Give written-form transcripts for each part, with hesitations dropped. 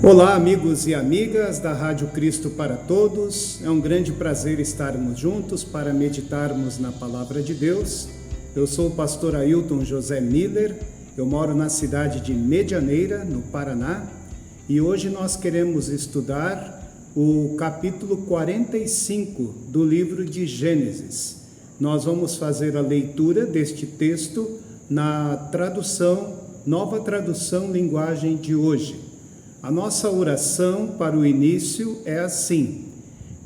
Olá, amigos e amigas da Rádio Cristo para Todos. É um grande prazer estarmos juntos para meditarmos na Palavra de Deus. Eu sou o pastor Ailton José Miller, eu moro na cidade de Medianeira, no Paraná, e hoje nós queremos estudar o capítulo 45 do livro de Gênesis. Nós vamos fazer a leitura deste texto na nova tradução linguagem de hoje. A nossa oração para o início é assim: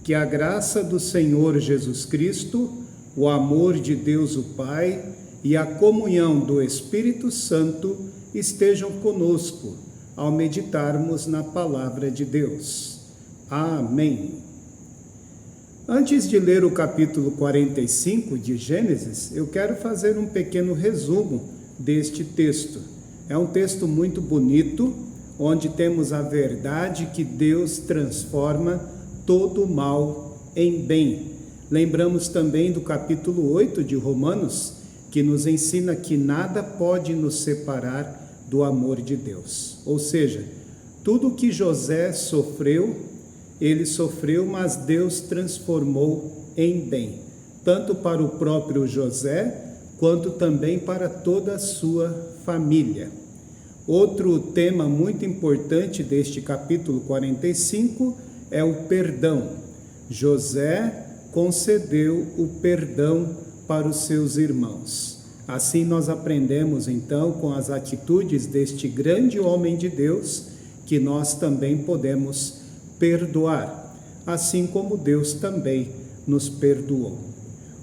que a graça do Senhor Jesus Cristo, o amor de Deus o Pai e a comunhão do Espírito Santo estejam conosco ao meditarmos na Palavra de Deus. Amém. Antes de ler o capítulo 45 de Gênesis, eu quero fazer um pequeno resumo deste texto. É um texto muito bonito, onde temos a verdade que Deus transforma todo o mal em bem. Lembramos também do capítulo 8 de Romanos, que nos ensina que nada pode nos separar do amor de Deus. Ou seja, tudo que José sofreu, ele sofreu, mas Deus transformou em bem, tanto para o próprio José, quanto também para toda a sua família. Outro tema muito importante deste capítulo 45 é o perdão. José concedeu o perdão para os seus irmãos. Assim nós aprendemos então com as atitudes deste grande homem de Deus que nós também podemos perdoar, assim como Deus também nos perdoou.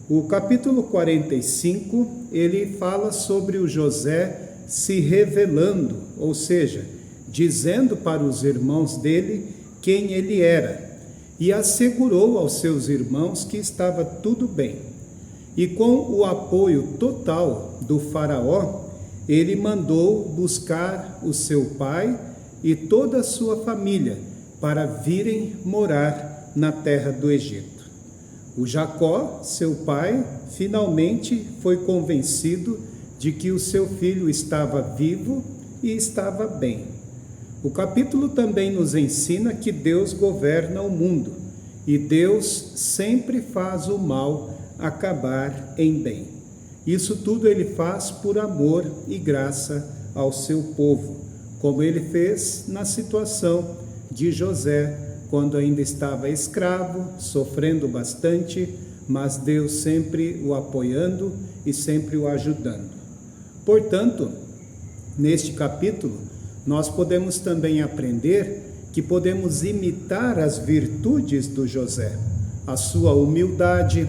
O capítulo 45, ele fala sobre o José se revelando, ou seja, dizendo para os irmãos dele quem ele era, e assegurou aos seus irmãos que estava tudo bem. E com o apoio total do faraó, ele mandou buscar o seu pai e toda a sua família para virem morar na terra do Egito. O Jacó, seu pai, finalmente foi convencido de que o seu filho estava vivo e estava bem. O capítulo também nos ensina que Deus governa o mundo e Deus sempre faz o mal acabar em bem. Isso tudo ele faz por amor e graça ao seu povo, como ele fez na situação de José, quando ainda estava escravo, sofrendo bastante, mas Deus sempre o apoiando e sempre o ajudando. Portanto, neste capítulo, nós podemos também aprender que podemos imitar as virtudes do José, a sua humildade,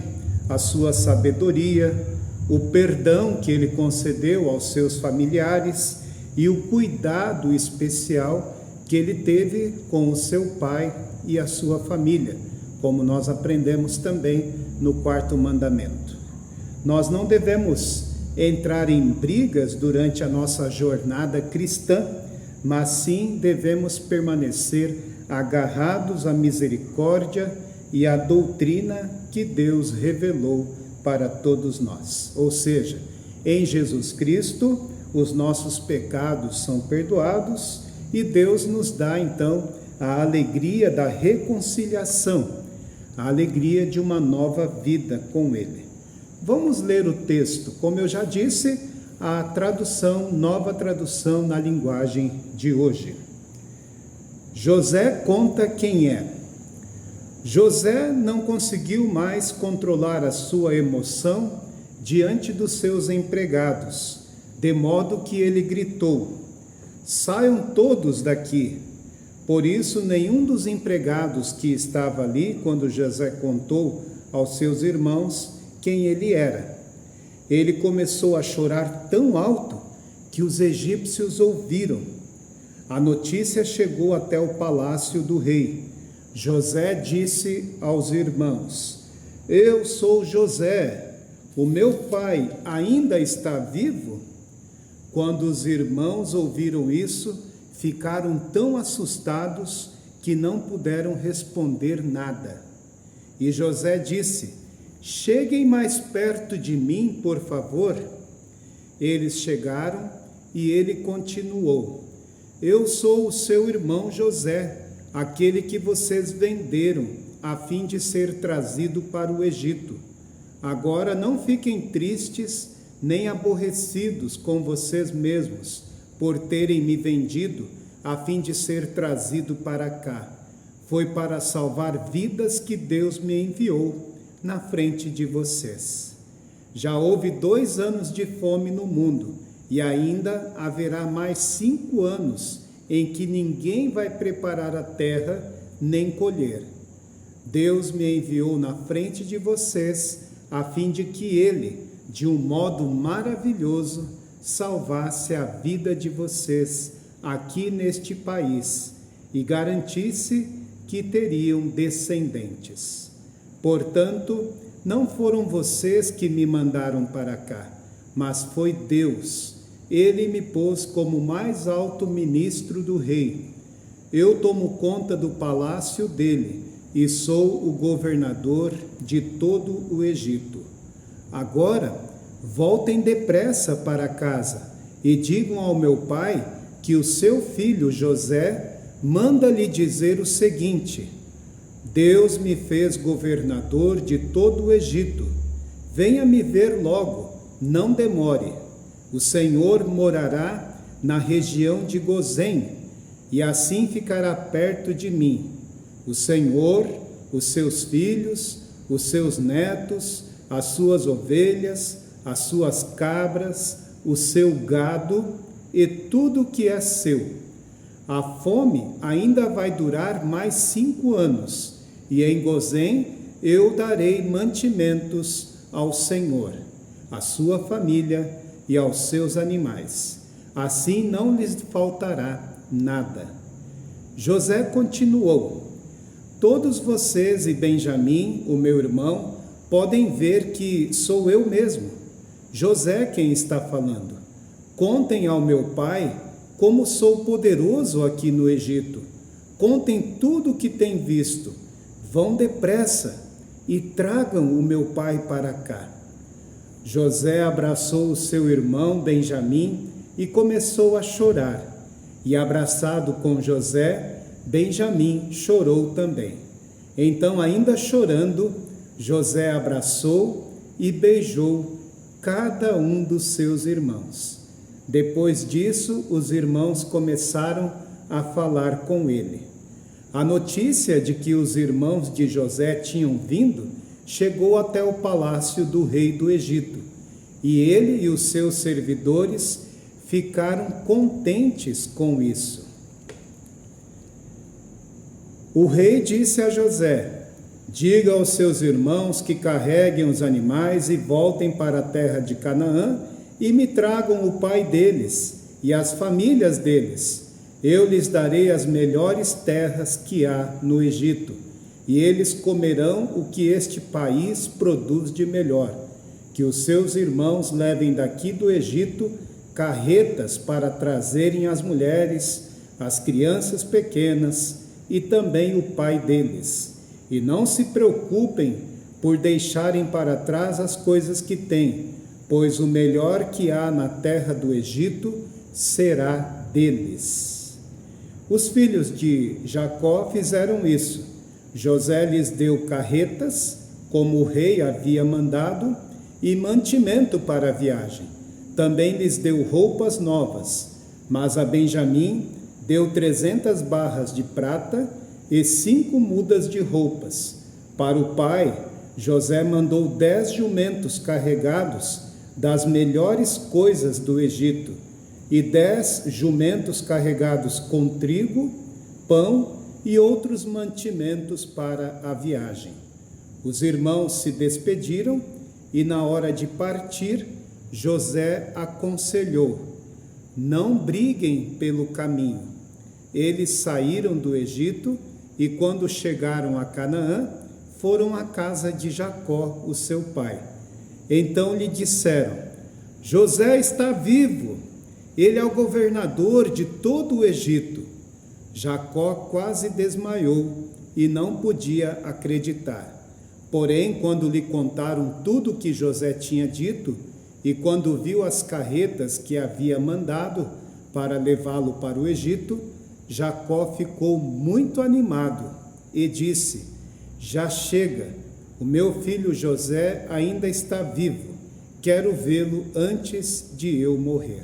a sua sabedoria, o perdão que ele concedeu aos seus familiares e o cuidado especial que ele teve com o seu pai e a sua família, como nós aprendemos também no quarto mandamento. Nós não devemos entrar em brigas durante a nossa jornada cristã, mas sim devemos permanecer agarrados à misericórdia e à doutrina que Deus revelou para todos nós. Ou seja, em Jesus Cristo, os nossos pecados são perdoados e Deus nos dá então a alegria da reconciliação, a alegria de uma nova vida com Ele. Vamos ler o texto, como eu já disse, a nova tradução na linguagem de hoje. José conta quem é. José não conseguiu mais controlar a sua emoção diante dos seus empregados, de modo que ele gritou: "Saiam todos daqui!" Por isso, nenhum dos empregados que estava ali, quando José contou aos seus irmãos quem ele era. Ele começou a chorar tão alto que os egípcios ouviram. A notícia chegou até o palácio do rei. José disse aos irmãos: "Eu sou José, o meu pai ainda está vivo?" Quando os irmãos ouviram isso, ficaram tão assustados que não puderam responder nada. E José disse: "Cheguem mais perto de mim, por favor." Eles chegaram e ele continuou: Eu sou o seu irmão José, aquele que vocês venderam, a fim de ser trazido para o Egito. Agora não fiquem tristes nem aborrecidos com vocês mesmos, por terem me vendido, a fim de ser trazido para cá. Foi para salvar vidas que Deus me enviou na frente de vocês. Já houve 2 anos de fome no mundo, e ainda haverá mais 5 anos em que ninguém vai preparar a terra nem colher. Deus me enviou na frente de vocês, a fim de que Ele, de um modo maravilhoso, salvasse a vida de vocês aqui neste país e garantisse que teriam descendentes. Portanto, não foram vocês que me mandaram para cá, mas foi Deus. Ele me pôs como mais alto ministro do rei. Eu tomo conta do palácio dele e sou o governador de todo o Egito. Agora, voltem depressa para casa e digam ao meu pai que o seu filho José manda lhe dizer o seguinte: Deus me fez governador de todo o Egito. Venha me ver logo, não demore. O Senhor morará na região de Gozém, e assim ficará perto de mim. O Senhor, os seus filhos, os seus netos, as suas ovelhas, as suas cabras, o seu gado e tudo que é seu. A fome ainda vai durar mais 5 anos, e em Gozém eu darei mantimentos ao Senhor, à sua família e aos seus animais. Assim não lhes faltará nada. José continuou: Todos vocês e Benjamim, o meu irmão, podem ver que sou eu mesmo, José, quem está falando. Contem ao meu pai como sou poderoso aqui no Egito. Contem tudo o que têm visto. Vão depressa e tragam o meu pai para cá. José abraçou o seu irmão Benjamim e começou a chorar. E abraçado com José, Benjamim chorou também. Então, ainda chorando, José abraçou e beijou cada um dos seus irmãos. Depois disso, os irmãos começaram a falar com ele. A notícia de que os irmãos de José tinham vindo chegou até o palácio do rei do Egito, e ele e os seus servidores ficaram contentes com isso. O rei disse a José: Diga aos seus irmãos que carreguem os animais e voltem para a terra de Canaã e me tragam o pai deles e as famílias deles. Eu lhes darei as melhores terras que há no Egito, e eles comerão o que este país produz de melhor. Que os seus irmãos levem daqui do Egito carretas para trazerem as mulheres, as crianças pequenas e também o pai deles. E não se preocupem por deixarem para trás as coisas que têm, pois o melhor que há na terra do Egito será deles. Os filhos de Jacó fizeram isso. José lhes deu carretas, como o rei havia mandado, e mantimento para a viagem. Também lhes deu roupas novas, mas a Benjamim deu 300 barras de prata e 5 mudas de roupas. Para o pai, José mandou 10 jumentos carregados das melhores coisas do Egito, e 10 jumentos carregados com trigo, pão e outros mantimentos para a viagem. Os irmãos se despediram e, na hora de partir, José aconselhou: Não briguem pelo caminho. Eles saíram do Egito e, quando chegaram a Canaã, foram à casa de Jacó, o seu pai. Então lhe disseram: José está vivo, ele é o governador de todo o Egito. Jacó quase desmaiou e não podia acreditar. Porém, quando lhe contaram tudo o que José tinha dito, e quando viu as carretas que havia mandado, para levá-lo para o Egito, Jacó ficou muito animado e disse: já chega, o meu filho José ainda está vivo, quero vê-lo antes de eu morrer.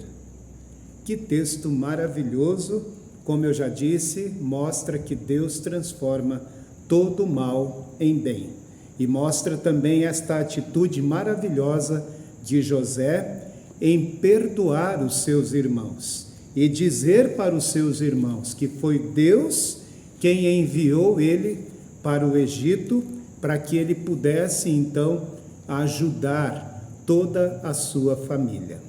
Que texto maravilhoso! Como eu já disse, mostra que Deus transforma todo mal em bem. E mostra também esta atitude maravilhosa de José em perdoar os seus irmãos e dizer para os seus irmãos que foi Deus quem enviou ele para o Egito, para que ele pudesse então ajudar toda a sua família.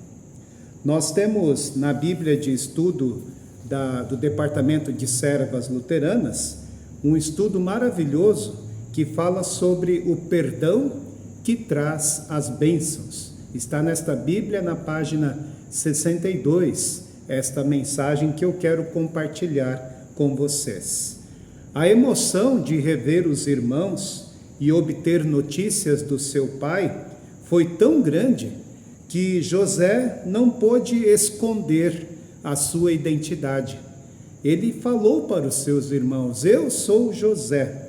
Nós temos na Bíblia de estudo do Departamento de Servas Luteranas um estudo maravilhoso que fala sobre o perdão que traz as bênçãos. Está nesta Bíblia, na página 62, esta mensagem que eu quero compartilhar com vocês. A emoção de rever os irmãos e obter notícias do seu pai foi tão grande que José não pôde esconder a sua identidade. Ele falou para os seus irmãos: eu sou José.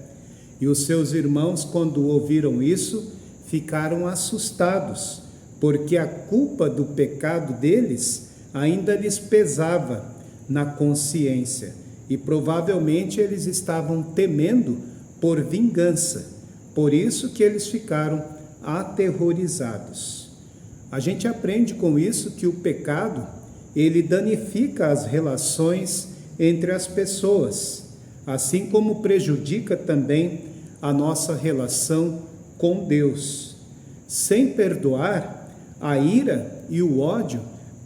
E os seus irmãos, quando ouviram isso, ficaram assustados, porque a culpa do pecado deles ainda lhes pesava na consciência, e provavelmente eles estavam temendo por vingança. Por isso que eles ficaram aterrorizados. A gente aprende com isso que o pecado, ele danifica as relações entre as pessoas, assim como prejudica também a nossa relação com Deus. Sem perdoar, a ira e o ódio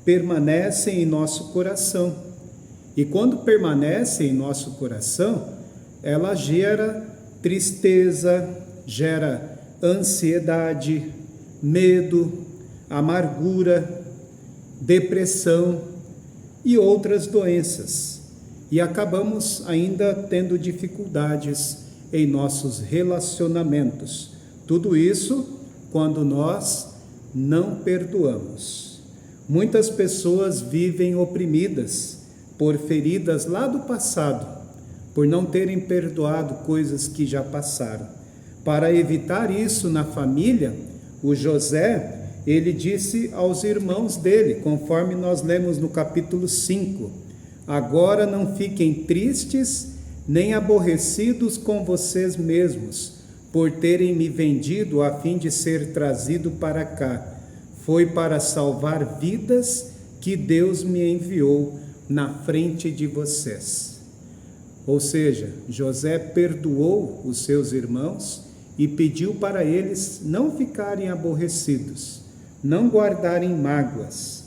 permanecem em nosso coração. E quando permanece em nosso coração, ela gera tristeza, gera ansiedade, medo, amargura, depressão e outras doenças. E acabamos ainda tendo dificuldades em nossos relacionamentos. Tudo isso quando nós não perdoamos. Muitas pessoas vivem oprimidas por feridas lá do passado, por não terem perdoado coisas que já passaram. Para evitar isso na família, o José, ele disse aos irmãos dele, conforme nós lemos no capítulo 5, agora não fiquem tristes nem aborrecidos com vocês mesmos, por terem me vendido a fim de ser trazido para cá. Foi para salvar vidas que Deus me enviou na frente de vocês. Ou seja, José perdoou os seus irmãos e pediu para eles não ficarem aborrecidos, não guardarem mágoas.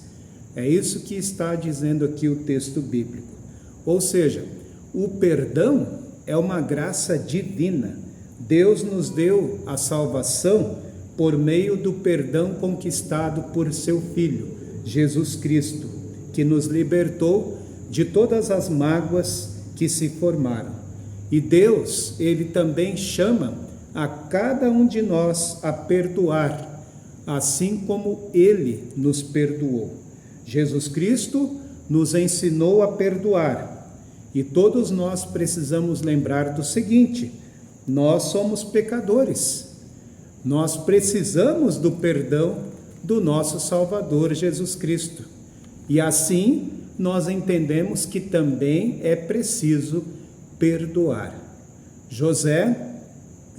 É isso que está dizendo aqui o texto bíblico. Ou seja, o perdão é uma graça divina. Deus nos deu a salvação por meio do perdão conquistado por seu Filho, Jesus Cristo, que nos libertou de todas as mágoas que se formaram. E Deus, ele também chama a cada um de nós a perdoar, assim como ele nos perdoou. Jesus Cristo nos ensinou a perdoar. E todos nós precisamos lembrar do seguinte: nós somos pecadores. Nós precisamos do perdão do nosso Salvador Jesus Cristo. E assim nós entendemos que também é preciso perdoar. José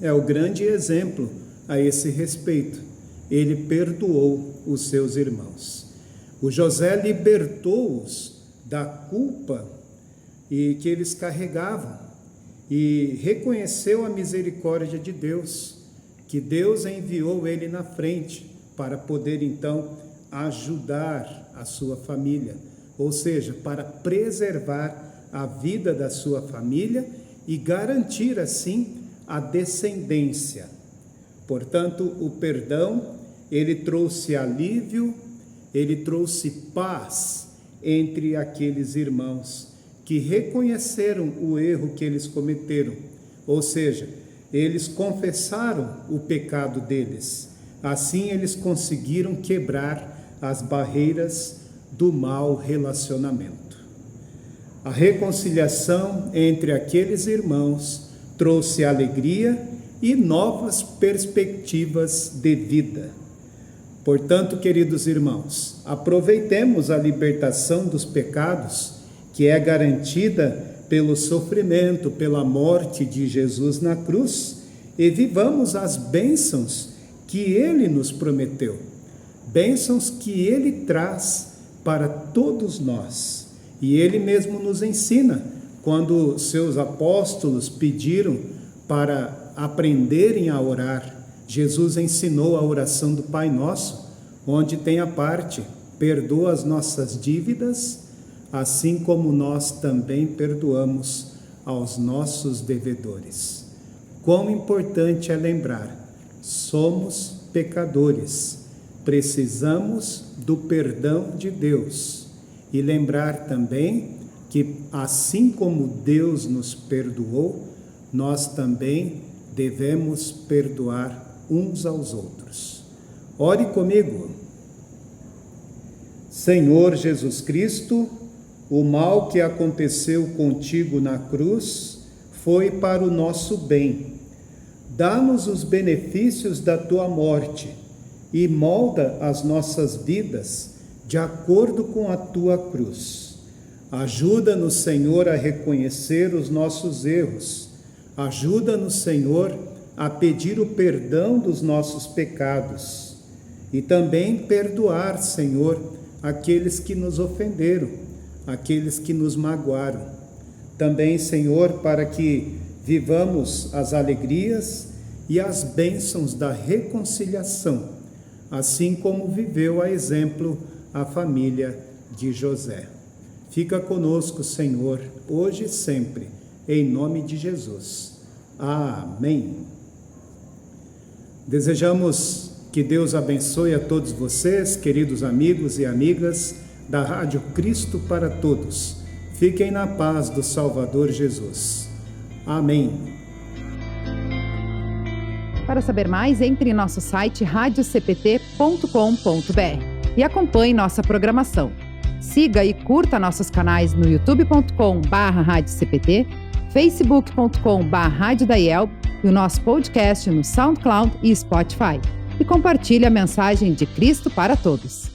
é o grande exemplo a esse respeito. Ele perdoou os seus irmãos. O José libertou-os da culpa e que eles carregavam e reconheceu a misericórdia de Deus, que Deus enviou ele na frente para poder então ajudar a sua família, ou seja, para preservar a vida da sua família e garantir assim a descendência. Portanto, o perdão, ele trouxe alívio, ele trouxe paz entre aqueles irmãos que reconheceram o erro que eles cometeram, ou seja, eles confessaram o pecado deles. Assim eles conseguiram quebrar as barreiras do mau relacionamento. A reconciliação entre aqueles irmãos trouxe alegria e novas perspectivas de vida. Portanto, queridos irmãos, aproveitemos a libertação dos pecados, que é garantida pelo sofrimento, pela morte de Jesus na cruz, e vivamos as bênçãos que Ele nos prometeu, bênçãos que Ele traz para todos nós. E Ele mesmo nos ensina, quando seus apóstolos pediram para aprenderem a orar, Jesus ensinou a oração do Pai Nosso, onde tem a parte: perdoa as nossas dívidas, assim como nós também perdoamos aos nossos devedores. Quão importante é lembrar, somos pecadores, precisamos do perdão de Deus. E lembrar também que, assim como Deus nos perdoou, nós também devemos perdoar uns aos outros. Ore comigo. Senhor Jesus Cristo, o mal que aconteceu contigo na cruz foi para o nosso bem. Dá-nos os benefícios da tua morte e molda as nossas vidas de acordo com a tua cruz. Ajuda-nos, Senhor, a reconhecer os nossos erros. Ajuda-nos, Senhor, a pedir o perdão dos nossos pecados e também perdoar, Senhor, aqueles que nos ofenderam, aqueles que nos magoaram. Também, Senhor, para que vivamos as alegrias e as bênçãos da reconciliação, assim como viveu a exemplo a família de José. Fica conosco, Senhor, hoje e sempre, em nome de Jesus. Amém. Desejamos que Deus abençoe a todos vocês, queridos amigos e amigas da Rádio Cristo para Todos. Fiquem na paz do Salvador Jesus. Amém. Para saber mais, entre em nosso site radiocpt.com.br e acompanhe nossa programação. Siga e curta nossos canais no youtube.com/radiocpt, facebook.com/radiodaiel e o nosso podcast no SoundCloud e Spotify. E compartilhe a mensagem de Cristo para todos.